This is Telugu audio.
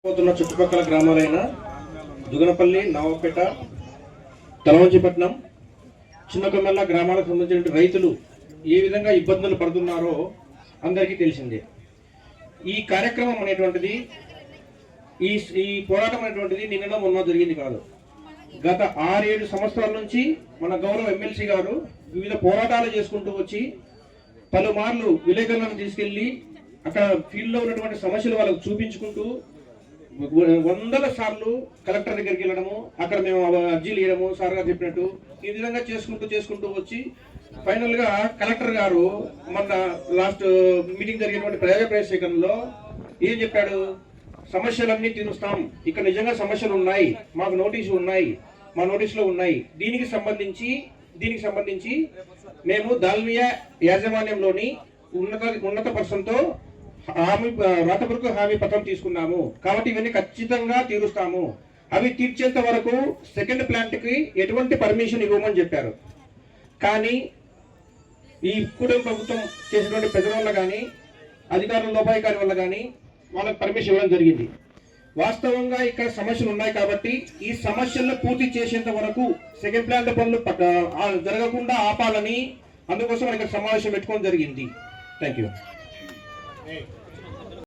చుట్టుపక్కల గ్రామాలైన దుగనపల్లి, నవాపేట, తలవంచిపట్నం, చిన్నకొమ్మెల్ల గ్రామాలకు సంబంధించిన రైతులు ఏ విధంగా ఇబ్బందులు పడుతున్నారో అందరికీ తెలిసిందే. ఈ కార్యక్రమం అనేటువంటిది ఈ పోరాటం అనేటువంటిది నిన్న మొన్న జరిగింది కాదు. గత 6-7 సంవత్సరాల నుంచి మన గౌరవ ఎమ్మెల్సీ గారు వివిధ పోరాటాలు చేసుకుంటూ వచ్చి పలుమార్లు విలేకరులను తీసుకెళ్లి అక్కడ ఫీల్డ్లో ఉన్నటువంటి సమస్యలు వాళ్ళకు చూపించుకుంటూ వందల సార్లు కలెక్టర్ దగ్గరికి వెళ్ళడము, అక్కడ మేము అర్జీలు ఇవ్వడము, సార్ గారు చెప్పినట్టు ఈ విధంగా చేసుకుంటూ వచ్చి ఫైనల్ గా కలెక్టర్ గారు మన లాస్ట్ మీటింగ్ జరిగినటువంటి ప్రజాప్రయ సేకరణలో ఏం చెప్పాడు, సమస్యలన్నీ తీరుస్తాం, ఇక్కడ నిజంగా సమస్యలు ఉన్నాయి, మాకు నోటీసులు ఉన్నాయి, మా నోటీసులో ఉన్నాయి, దీనికి సంబంధించి మేము దాల్మియా యాజమాన్యంలోని ఉన్నత పర్సన్తో రాతపూర్వక హామీ పత్రం తీసుకున్నాము కాబట్టి ఇవన్నీ ఖచ్చితంగా తీరుస్తాము, అవి తీర్చేంత వరకు సెకండ్ ప్లాంట్ కి ఎటువంటి పర్మిషన్ ఇవ్వమని చెప్పారు. కానీ ఈ కూటమి ప్రభుత్వం చేసినటువంటి ప్రజల వల్ల కానీ అధికారుల లోపాయికారి వల్ల కానీ వాళ్ళకి పర్మిషన్ ఇవ్వడం జరిగింది. వాస్తవంగా ఇక్కడ సమస్యలు ఉన్నాయి కాబట్టి ఈ సమస్యలను పూర్తి చేసేంత వరకు సెకండ్ ప్లాంట్ పనులు జరగకుండా ఆపాలని అందుకోసం ఇక్కడ సమావేశం పెట్టుకోవడం జరిగింది. Thank you.